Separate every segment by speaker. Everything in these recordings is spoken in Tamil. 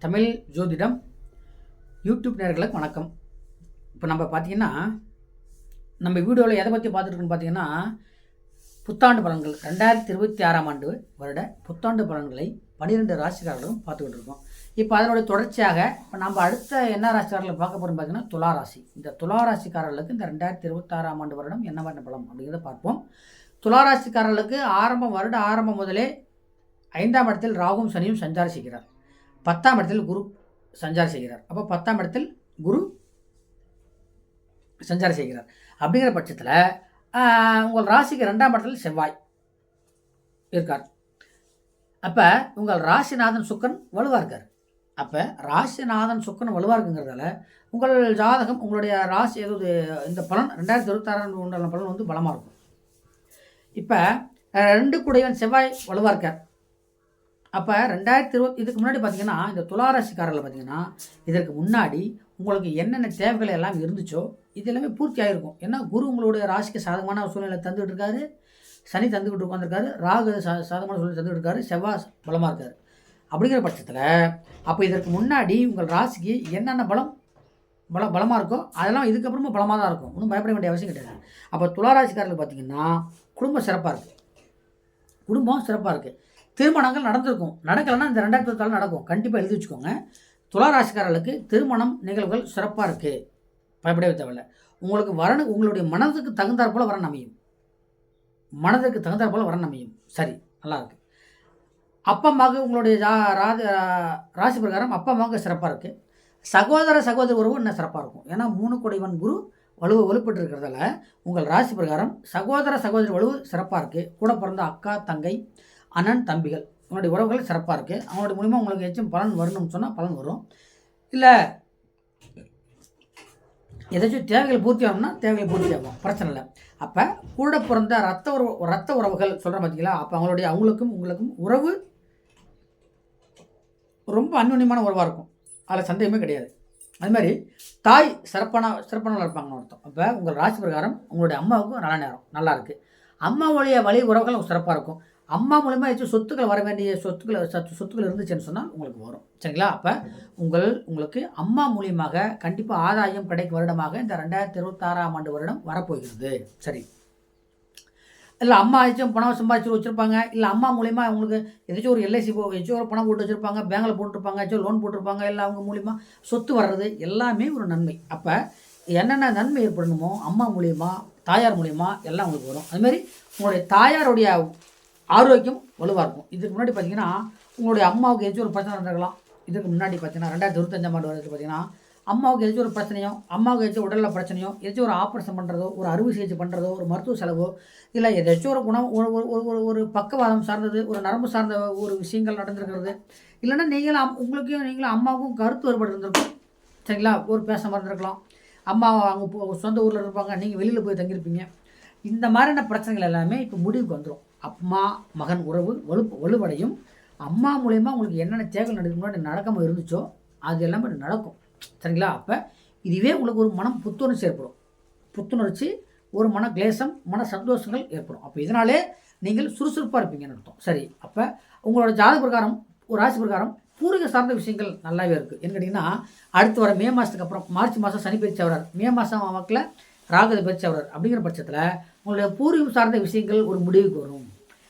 Speaker 1: தமிழ் ஜோதிடம் யூடியூப் நேயர்களுக்கு வணக்கம். இப்போ நம்ம பார்த்தீங்கன்னா, நம்ம வீடியோவில் எதை பற்றி பார்த்துருக்கோன்னு பார்த்தீங்கன்னா, புத்தாண்டு பலன்கள் 2026ஆம் ஆண்டு வருட புத்தாண்டு பலன்களை 12 ராசிக்காரர்களும் பார்த்துக்கிட்டு இருக்கோம். இப்போ அதனுடைய தொடர்ச்சியாக இப்போ நம்ம அடுத்த என்ன ராசிக்காரர்களை பார்க்க போகிறோம் பார்த்தீங்கன்னா, துலா ராசி. இந்த துலா ராசிக்காரர்களுக்கு இந்த 2026ஆம் ஆண்டு வருடம் என்ன மாதிரி பலம் அப்படிங்கிறத பார்ப்போம். துலா ராசிக்காரர்களுக்கு வருட ஆரம்பம் முதலே 5ஆம் இடத்தில் ராகுவும் சனியும் சஞ்சாரம் செய்கிறார். 10ஆம் இடத்தில் குரு சஞ்சாரம் செய்கிறார். அப்போ 10ஆம் இடத்தில் குரு சஞ்சாரம் செய்கிறார். அப்படிங்கிற பட்சத்தில் உங்கள் ராசிக்கு 2ஆம் இடத்தில் செவ்வாய் இருக்கார். அப்போ உங்கள் ராசிநாதன் சுக்கரன் வலுவாக இருக்கார். அப்போ ராசிநாதன் சுக்கரன் வலுவாக இருக்குங்கிறதால உங்கள் ஜாதகம் உங்களுடைய ராசி ஏதாவது இந்த பலன் 2026 உண்டான பலன் வந்து பலமாக இருக்கும். இப்போ 2 கூடையவன் செவ்வாய் வலுவாக இருக்கார். அப்போ 2020 இதுக்கு முன்னாடி பார்த்தீங்கன்னா, இந்த துளாராசிக்காரர்கள் பார்த்தீங்கன்னா, இதற்கு முன்னாடி உங்களுக்கு என்னென்ன தேவைகள் எல்லாம் இருந்துச்சோ இது எல்லாமே பூர்த்தி ஆகிருக்கும். ஏன்னா குரு உங்களுடைய ராசிக்கு சாதகமான சூழ்நிலை தந்துகிட்டு இருக்காரு, சனி தந்துக்கிட்டு உட்காந்துருக்காரு, ராகு சாதகமான சூழ்நிலை தந்துகிட்டு இருக்காரு, செவ்வாய் பலமாக இருக்கார். அப்படிங்கிற பட்சத்தில் அப்போ இதற்கு முன்னாடி உங்கள் ராசிக்கு என்னென்ன பலமாக இருக்கோ அதெல்லாம் இதுக்கப்புறமா பலமாக தான் இருக்கும். ஒன்றும் பயப்பட வேண்டிய அவசியம் கிடையாது. அப்போ துளாராசிக்காரர்கள் பார்த்தீங்கன்னா குடும்பம் சிறப்பாக இருக்குது. குடும்பம் சிறப்பாக இருக்குது. திருமணங்கள் நடந்திருக்கும். நடக்கலைன்னா இந்த 2024 நடக்கும். கண்டிப்பாக எழுதி வச்சுக்கோங்க. துளாராசிக்காரர்களுக்கு திருமணம் நிகழ்வுகள் சிறப்பாக இருக்குது. பயப்படவே தேவையில்லை. உங்களுக்கு வரணும், உங்களுடைய மனதுக்கு தகுந்தாற் போல் வரன் அமையும். மனதுக்கு தகுந்தாற் போல் வரன் அமையும். சரி, நல்லா இருக்கு. அப்பா அம்மாவுக்கு உங்களுடைய ராசி பிரகாரம் அப்பா அம்மாவுக்கு சிறப்பாக இருக்குது. சகோதர உறவு இன்னும் சிறப்பாக இருக்கும். ஏன்னா 3 கூடையவன் குரு வலுப்பட்டு இருக்கிறதால உங்கள் ராசி பிரகாரம் சகோதரி வலுவு சிறப்பாக இருக்குது. கூட பிறந்த அக்கா, தங்கை, அண்ணன், தம்பிகள் உங்களுடைய உறவுகள் சிறப்பாக இருக்குது. அவங்களுடைய மூலிமா உங்களுக்கு ஏதாச்சும் பலன் வரணும்னு சொன்னால் பலன் வரும். இல்லை ஏதாச்சும் தேவைகள் பூர்த்தி ஆகணும்னா தேவைகள் பூர்த்தி ஆகும், பிரச்சனை இல்லை. அப்போ கூட பிறந்த ரத்த உறவுகள் சொல்கிற பார்த்தீங்களா, அப்போ அவங்களுக்கும் உங்களுக்கும் உறவு ரொம்ப அந்யுன்யமான உறவாக இருக்கும். அதில் சந்தேகமே கிடையாது. அது மாதிரி தாய் சிறப்பானவர்கள் இருப்பாங்கன்னு அர்த்தம். அப்போ உங்கள் ராசி பிரகாரம் உங்களுடைய அம்மாவுக்கும் நல்ல நேரம் நல்லா இருக்குது. அம்மாவுடைய வழி உறவுகள் சிறப்பாக இருக்கும். அம்மா மூலமாக ஏதாச்சும் சொத்துக்கள் வர வேண்டிய சொத்துக்கள் இருந்துச்சுன்னு சொன்னால் உங்களுக்கு வரும். சரிங்களா? அப்போ உங்களுக்கு அம்மா மூலியமாக கண்டிப்பாக ஆதாயம் கிடைக்கும் வருடமாக இந்த 2026ஆம் ஆண்டு வருடம் வரப்போகிறது. சரி, இல்லை அம்மா ஏதாச்சும் பணம் சம்பாதிச்சு வச்சுருப்பாங்க, இல்லை அம்மா மூலிமா அவங்களுக்கு ஏதாச்சும் ஒரு எல்ஐசி ஏதாச்சும் ஒரு பணம் போட்டு வச்சுருப்பாங்க, பேங்கில் போட்டுருப்பாங்க, ஏதாச்சும் லோன் போட்டிருப்பாங்க, இல்லை அவங்க மூலிமா சொத்து வர்றது எல்லாமே ஒரு நன்மை. அப்போ என்னென்ன நன்மை ஏற்படணுமோ அம்மா மூலிமா, தாயார் மூலிமா எல்லாம் உங்களுக்கு வரும். அதுமாரி உங்களுடைய தாயாருடைய ஆரோக்கியம் வலுவாக இருக்கும். இதுக்கு முன்னாடி பார்த்தீங்கன்னா உங்களுடைய அம்மாவுக்கு ஏதாச்சும் ஒரு பிரச்சனை நடந்திருக்கலாம். இதுக்கு முன்னாடி பார்த்தீங்கன்னா 2025ஆம் ஆண்டு வருஷத்துக்கு பார்த்தீங்கன்னா அம்மாவுக்கு ஏதாச்சும் ஒரு பிரச்சனையோ, அம்மாவுக்கு ஏதாச்சும் உடலில் பிரச்சனையோ, ஏதாச்சும் ஒரு ஆப்ரேஷன் பண்ணுறதோ, ஒரு அறுவை சிகிச்சை பண்ணுறதோ, ஒரு மருத்துவ செலவோ, இல்லை ஏதாச்சும் ஒரு ஒரு பக்கவாதம் சார்ந்தது, ஒரு நரம்பு சார்ந்த ஒரு விஷயங்கள் நடந்திருக்கிறது. இல்லைன்னா நீங்களும் அம்மாவுக்கும் கருத்து வேறுபாடு இருந்திருக்கும். சரிங்களா? ஒரு பேச மறந்துருக்கலாம். அம்மா அவங்க சொந்த ஊரில் இருப்பாங்க, நீங்கள் வெளியில் போய் தங்கியிருப்பீங்க. இந்த மாதிரியான பிரச்சனைகள் எல்லாமே இப்போ முடிவுக்கு வந்துடும். அம்மா மகன் உறவு வலுவடையும். அம்மா மூலயமா உங்களுக்கு என்னென்ன தேவைகள் நடக்காமல் இருந்துச்சோ அது எல்லாமே நடக்கும். சரிங்களா? அப்போ இதுவே உங்களுக்கு ஒரு மனம் புத்துணர்ச்சி ஏற்படும். புத்துணர்ச்சி, ஒரு மன கிளேசம், மன சந்தோஷங்கள் ஏற்படும். அப்போ இதனாலே நீங்கள் சுறுசுறுப்பாக இருப்பீங்கன்னு அர்த்தம். சரி, அப்போ உங்களோட ஜாதக பிரகாரம் ஒரு ராசி பிரகாரம் பூர்வீக சார்ந்த விஷயங்கள் நல்லாவே இருக்குது. என்ன கேட்டிங்கன்னா, அடுத்து வர மே மாதத்துக்கு அப்புறம் மார்ச் மாதம் சனி பயிற்சி ஆகிறார், மே மாதம் வாக்கில் ராகு பயிற்சி ஆகிறார். அப்படிங்கிற பட்சத்தில் உங்களுடைய பூர்வீகம் சார்ந்த விஷயங்கள் ஒரு முடிவுக்கு வரும்.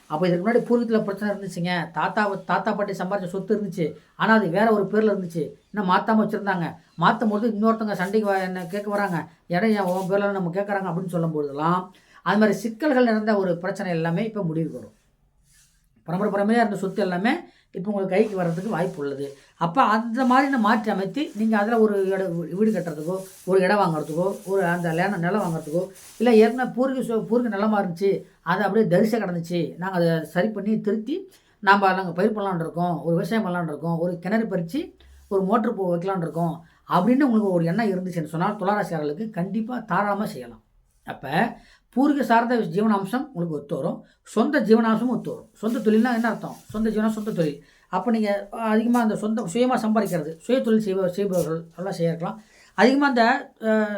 Speaker 1: அப்போ இதுக்கு முன்னாடி பூர்வீகத்தில் பிரச்சனை இருந்துச்சுங்க, தாத்தா பாட்டி சம்பாதிச்ச சொத்து இருந்துச்சு, ஆனால் அது வேறு ஒரு பேரில் இருந்துச்சு, இன்னும் மாற்றாமல் வச்சுருந்தாங்க. மாற்றும் போது இன்னொருத்தவங்க சண்டைக்கு என்ன கேட்க வராங்க, இடம் உன் பேரில் நம்ம கேட்குறாங்க அப்படின்னு சொல்லும்போதெல்லாம் அது மாதிரி சிக்கல்கள் நிறைந்த ஒரு பிரச்சனை எல்லாமே இப்போ முடிவுக்கு வரும். பரம்பரையாக இருந்த சொத்து எல்லாமே இப்போ உங்களுக்கு கைக்கு வர்றதுக்கு வாய்ப்பு உள்ளது. அப்போ அந்த மாதிரி மாற்றி அமைத்து நீங்கள் அதில் ஒரு வீடு கட்டுறதுக்கோ, ஒரு இடம் வாங்குறதுக்கோ, ஒரு அந்த நிலம் வாங்குறதுக்கோ, இல்லை ஏற்கனவே பூர்வீக நிலமாக இருந்துச்சு, அதை அப்படியே தரிசை கிடந்துச்சு, நாங்கள் அதை சரி பண்ணி திருத்தி நாங்கள் பயிர் பண்ணலான்னு இருக்கோம், ஒரு விவசாயம் பண்ணலான்னு இருக்கோம், ஒரு கிணறு பறித்து ஒரு மோட்ரு வைக்கலான்னு இருக்கோம் அப்படின்னு உங்களுக்கு ஒரு எண்ணம் இருந்துச்சுன்னு சொன்னால் துளாராசிக்காரர்களுக்கு கண்டிப்பாக தாராளமாக செய்யலாம். அப்போ பூர்வீக சார்ந்த ஜீவனாம்சம் உங்களுக்கு ஒத்து வரும், சொந்த ஜீவனாம்சமும் ஒத்து வரும். சொந்த தொழில்னா என்ன அர்த்தம்? சொந்த ஜீவனம், சொந்த தொழில். அப்போ நீங்கள் அதிகமாக அந்த சுயமாக சம்பாதிக்கிறது, சுய தொழில் செய்பவர்கள் எல்லாம் செய்யலாம். அதிகமாக இந்த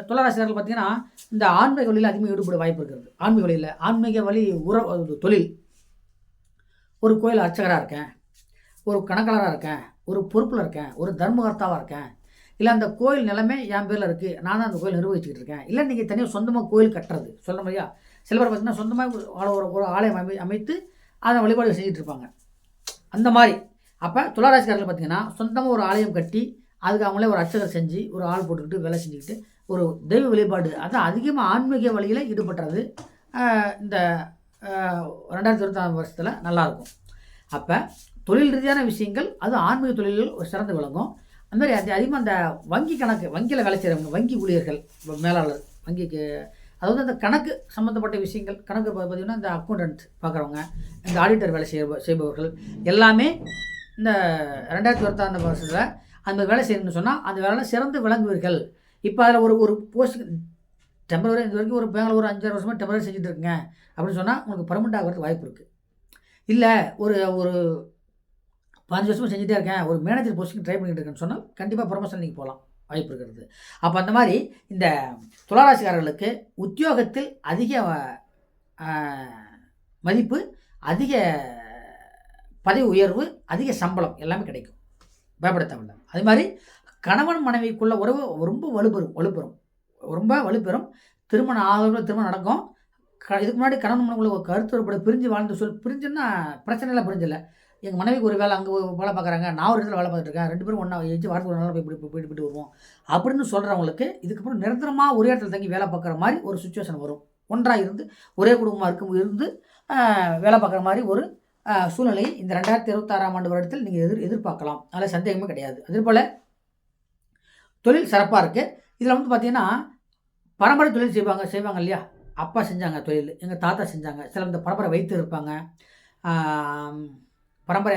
Speaker 1: துளாராசிக்காரர்கள் பார்த்திங்கன்னா இந்த ஆன்மீக வழியில் அதிகமாக ஈடுபட வாய்ப்பு இருக்கிறது. ஆன்மீக வழி தொழில். ஒரு கோயில் அர்ச்சகராக இருக்கேன், ஒரு கணக்காளராக இருக்கேன், ஒரு பொறுப்பில் இருக்கேன், ஒரு தர்மகர்த்தாவாக இருக்கேன், இல்லை அந்த கோயில் நிலமே என் பேரில் இருக்குது, நான் தான் அந்த கோயில் நிர்வகிச்சுக்கிட்டு இருக்கேன், இல்லை நீங்கள் தனியாக சொந்தமாக கோயில் கட்டுறது சொல்ல மாதிரியா. சில பேர் பார்த்தீங்கன்னா சொந்தமாக ஒரு ஆலயம் அமைத்து அதை வழிபாடு செஞ்சுட்டு இருப்பாங்க அந்த மாதிரி. அப்போ துளாராசிக்காரர்கள் பார்த்தீங்கன்னா சொந்தமாக ஒரு ஆலயம் கட்டி அதுக்கு அவங்களே ஒரு அர்ச்சகர் செஞ்சு ஒரு ஆள் போட்டுக்கிட்டு வேலை செஞ்சுக்கிட்டு ஒரு தெய்வ வழிபாடு, அதான் அதிகமாக ஆன்மீக வழியில் ஈடுபடுறது இந்த 2024 வருஷத்தில் நல்லாயிருக்கும். அப்போ தொழில் ரீதியான விஷயங்கள் அது ஆன்மீக தொழில்கள் சிறந்து விளங்கும். அந்த மாதிரி அதிகமாக அந்த வங்கி கணக்கு, வங்கியில் வேலை செய்கிறவங்க, வங்கி ஊழியர்கள், மேலாளர், வங்கிக்கு அதாவது அந்த கணக்கு சம்மந்தப்பட்ட விஷயங்கள், கணக்கு பார்த்திங்கன்னா இந்த அக்கௌண்டன்ட் பார்க்குறவங்க, இந்த ஆடிட்டர் வேலை செய்பவர்கள் எல்லாமே இந்த 2024 வருஷத்தில் அந்த வேலை செய்யணும்னு சொன்னால் அந்த வேலையில் சிறந்து விளங்குவீர்கள். இப்போ அதில் ஒரு போஸ்ட் டெம்பரரி இது வரைக்கும் ஒரு பேங்கில் ஒரு 5-6 வருஷமாக டெம்பரரி செஞ்சுட்டு இருக்குங்க அப்படின்னு சொன்னால் உங்களுக்கு பர்மனெண்ட் ஆகிறதுக்கு வாய்ப்பு இருக்குது. இல்லை ஒரு 15 வருஷமாக செஞ்சுட்டே இருக்கேன், ஒரு மேனேஜர் போஸ்ட்டுக்கு ட்ரை பண்ணிட்டு இருக்கேன்னு சொன்னால் கண்டிப்பாக ப்ரொமோஷன் நீங்கள் போகலாம், வாய்ப்பு இருக்கிறது. அப்போ அந்த மாதிரி இந்த துளாராசிக்காரர்களுக்கு உத்தியோகத்தில் அதிக மதிப்பு, அதிக பதவி உயர்வு, அதிக சம்பளம் எல்லாமே கிடைக்கும், பயப்பட தேவையில்லை. அது மாதிரி கணவன் மனைவிக்குள்ள உறவு ரொம்ப வலுப்பெறும். திருமணம் நடக்கும். இதுக்கு முன்னாடி கணவன் மனைவிக்குள்ள ஒரு கருத்து வேறுபாடு, பிரிஞ்சு வாழ்ந்து பிரிஞ்சுன்னா பிரச்சனை இல்லை, பிரிஞ்சில்லை. எங்கள் மனைவிக்கு ஒரு வேலை அங்கே வேலை பார்க்குறாங்க, நான் ஒரு இடத்துல வேலை பார்த்துட்டு இருக்கேன், 2 பேரும் ஒன்றா வச்சு வாரத்துக்கு ஒரு நாள் போயிட்டு வருவோம் அப்படின்னு சொல்கிறவங்களுக்கு இதுக்கப்புறம் நிரந்தரமாக ஒரே இடத்துல தங்கி வேலை பார்க்குற மாதிரி ஒரு சுச்சுவேஷன் வரும். ஒன்றாக இருந்து ஒரே குடும்பமாக இருந்து வேலை பார்க்குற மாதிரி ஒரு சூழ்நிலையை இந்த 2026 வருடத்தில் நீங்கள் எதிர்பார்க்கலாம். அதில் சந்தேகமே கிடையாது. அதேபோல் தொழில் சிறப்பாக இருக்குது. இதில் வந்து பார்த்திங்கன்னா பரம்பரை தொழில் செய்வாங்க இல்லையா, அப்பா செஞ்சாங்க தொழில், எங்கள் தாத்தா செஞ்சாங்க, சில இந்த பரம்பரை வைத்து இருப்பாங்க,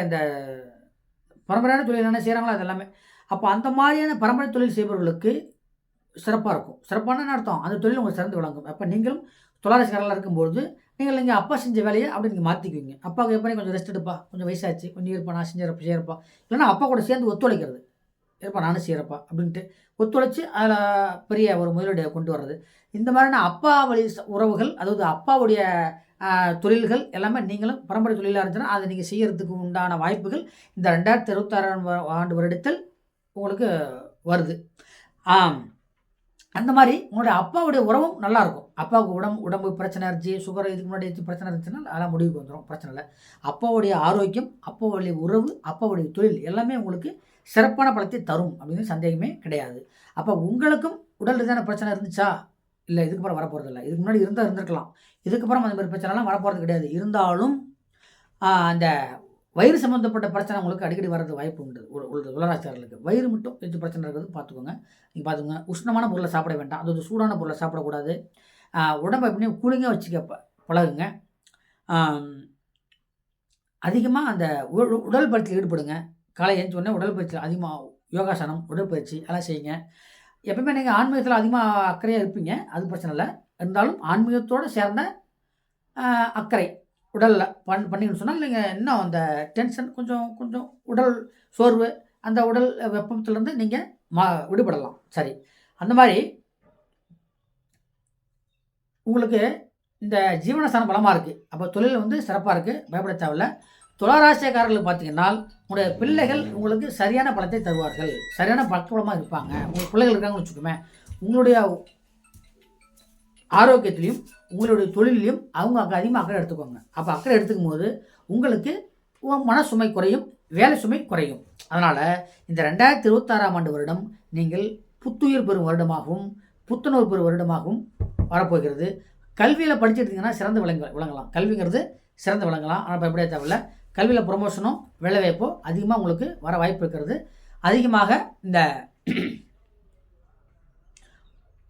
Speaker 1: அந்த பரம்பரையான தொழில் என்ன செய்கிறாங்களோ அது எல்லாமே. அப்போ அந்த மாதிரியான பரம்பரை தொழில் செய்பவர்களுக்கு சிறப்பாக இருக்கும். சிறப்பான அர்த்தம் அந்த தொழில் உங்களுக்கு சிறந்து விளங்கும். அப்போ நீங்களும் துளாராசிக்காரர்களாக இருக்கும்போது நீங்கள் அப்பா செஞ்ச வேலையை அப்படி நீங்கள் மாற்றிக்குவீங்க. அப்பாவுக்கு எப்போ கொஞ்சம் ரெஸ்ட் எடுப்பா, கொஞ்சம் வயசாச்சு, கொஞ்சம் இருப்பா, நான் செய்கிறப்பா, இல்லைன்னா அப்பா கூட சேர்ந்து ஒத்துழைக்கிறது, இருப்பா நானும் செய்கிறப்பா அப்படின்ட்டு ஒத்துழைச்சி அதில் பெரிய ஒரு முதலீடு கொண்டு வர்றது. இந்த மாதிரியான அப்பா வழி உறவுகள், அதாவது அப்பாவுடைய தொழில்கள் எல்லாமே நீங்களும் பரம்பரை தொழிலாக இருந்துச்சுன்னா அதை நீங்கள் செய்கிறதுக்கு உண்டான வாய்ப்புகள் இந்த 2026 வருடத்தில் உங்களுக்கு வருது. அந்த மாதிரி உங்களுடைய அப்பாவுடைய உறவும் நல்லாயிருக்கும். அப்பாவுக்கு உடம்பு பிரச்சனை இருந்துச்சு, சுகர் இதுக்கு முன்னாடி பிரச்சனை இருந்துச்சுன்னா அதெல்லாம் முடிவுக்கு வந்துடும், பிரச்சனை இல்லை. அப்பாவுடைய ஆரோக்கியம், அப்பாவுடைய உறவு, அப்பாவுடைய தொழில் எல்லாமே உங்களுக்கு சிறப்பான பலத்தை தரும் அப்படின்னு சந்தேகமே கிடையாது. அப்போ உங்களுக்கும் உடல் ரீதியான பிரச்சனை இருந்துச்சா, இல்லை இதுக்கப்புறம் வரப்போகிறதில்ல, இதுக்கு முன்னாடி இருந்திருக்கலாம், இதுக்கப்புறம் அந்த மாதிரி பிரச்சனைலாம் வரப்போகிறது கிடையாது. இருந்தாலும் அந்த வயிறு சம்மந்தப்பட்ட பிரச்சனை உங்களுக்கு அடிக்கடி வர்றது வாய்ப்பு உண்டு. ஒரு துளாராசிக்காரர்களுக்கு வயிறு மட்டும் வச்சு பிரச்சனை இருக்கிறது பார்த்துக்கோங்க. நீங்கள் பார்த்துக்கோங்க, உஷ்ணமான பொருளை சாப்பிட வேண்டாம், அதாவது சூடான பொருளை சாப்பிடக்கூடாது. உடம்பை எப்படியும் கூலிங்காக வச்சுக்க பழகுங்க. அதிகமாக அந்த உடற்பயிற்சியில் ஈடுபடுங்க. காலை எழுந்து உடனே உடற்பயிற்சியில் அதிகமாக யோகாசனம், உடற்பயிற்சி எல்லாம் செய்யுங்க. எப்பவுமே நீங்கள் ஆன்மீகத்தில் அதிகமாக அக்கறையாக இருப்பீங்க, அது பிரச்சனை இல்லை. இருந்தாலும் ஆன்மீகத்தோடு சேர்ந்த அக்கறை உடலில் பண்ணிங்கன்னு சொன்னால் நீங்கள் இன்னும் அந்த டென்ஷன் கொஞ்சம் உடல் சோர்வு, அந்த உடல் வெப்பத்திலேருந்து நீங்கள் விடுபடலாம். சரி, அந்த மாதிரி உங்களுக்கு இந்த ஜீவனஸ்தானம் பலமாக இருக்குது. அப்போ தொழில் வந்து சிறப்பாக இருக்குது, பயப்பட தேவையில்லை. துளாராசிக்காரர்களுக்கு பார்த்தீங்கன்னா உங்களுடைய பிள்ளைகள் உங்களுக்கு சரியான பலத்தை தருவார்கள், சரியான பலமாக இருப்பாங்க. உங்கள் பிள்ளைகள் இருக்காங்கன்னு வச்சுக்கோமே, உங்களுடைய ஆரோக்கியத்திலையும் உங்களுடைய தொழிலையும் அவங்க அதிகமாக அக்கறை எடுத்துக்கோங்க. அப்போ அக்கறை எடுத்துக்கும் போது உங்களுக்கு மன சுமை குறையும், வேலை சுமை குறையும். அதனால் இந்த 2026 வருடம் நீங்கள் புத்துயிர் பெறும் வருடமாகவும் புத்துணர்வு பெறும் வருடமாகவும் வரப்போகிறது. கல்வியில் படிச்சுருந்தீங்கன்னா சிறந்து விளங்கலாம். கல்விங்கிறது சிறந்து விளங்கலாம், ஆனால் பயப்பட தேவையில்லை. கல்வியில் ப்ரொமோஷனும் வேலைவாய்ப்போ அதிகமாக உங்களுக்கு வர வாய்ப்பு இருக்கிறது. அதிகமாக இந்த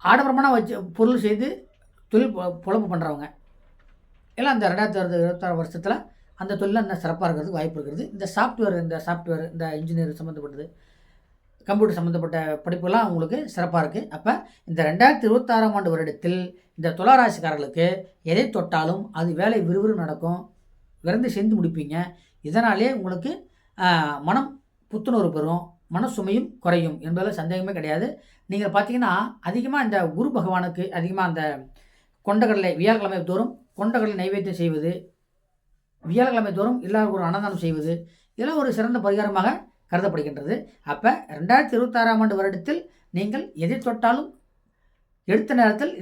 Speaker 1: ஆடம்பரமான பொருள் செய்து தொழில் பொழப்பு பண்ணுறவங்க எல்லாம் இந்த 2026 வருஷத்தில் அந்த தொழிலில் இன்னும் சிறப்பாக இருக்கிறதுக்கு வாய்ப்பு இருக்கிறது. இந்த சாஃப்ட்வேர் இந்த இன்ஜினியர் சம்மந்தப்பட்டது, கம்ப்யூட்டர் சம்மந்தப்பட்ட படிப்புலாம் உங்களுக்கு சிறப்பாக இருக்குது. அப்போ இந்த 2026 வருடத்தில் இந்த துளாராசிக்காரர்களுக்கு எதை தொட்டாலும் அது வேலை விறுவிறு நடக்கும், விரைந்து செஞ்சு முடிப்பீங்க. இதனாலே உங்களுக்கு மனம் புத்துணர்வு பெறும், மன சுமையும் குறையும் என்பதில் சந்தேகமே கிடையாது. நீங்கள் பார்த்தீங்கன்னா அதிகமாக இந்த குரு பகவானுக்கு அதிகமாக அந்த கொண்டக்கடலை வியாழக்கிழமை தோறும் கொண்டக்கடலை நைவேத்தியம் செய்வது, வியாழக்கிழமை தோறும் எல்லாருக்கும் ஒரு அன்னதானம் செய்வது, இதெல்லாம் ஒரு சிறந்த பரிகாரமாக கருதப்படுகின்றது. அப்போ 2026ஆம் ஆண்டு வருடத்தில் நீங்கள் எதை தொட்டாலும் எடுத்த நேரத்தில்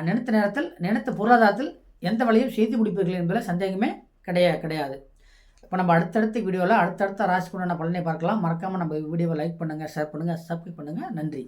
Speaker 1: நினைத்த நேரத்தில் நினைத்த பொருளாதாரத்தில் எந்த வேலையும் செய்து முடிப்பீர்கள் என்பதில் சந்தேகமே கிடையாது. இப்போ நம்ம அடுத்தடுத்த வீடியோவில் அடுத்தடுத்த ராசிக்குண்டான பலனை பார்க்கலாம். மறக்காமல் நம்ம வீடியோவை லைக் பண்ணுங்கள், ஷேர் பண்ணுங்கள், சப்ஸ்கிரைப் பண்ணுங்கள். நன்றி.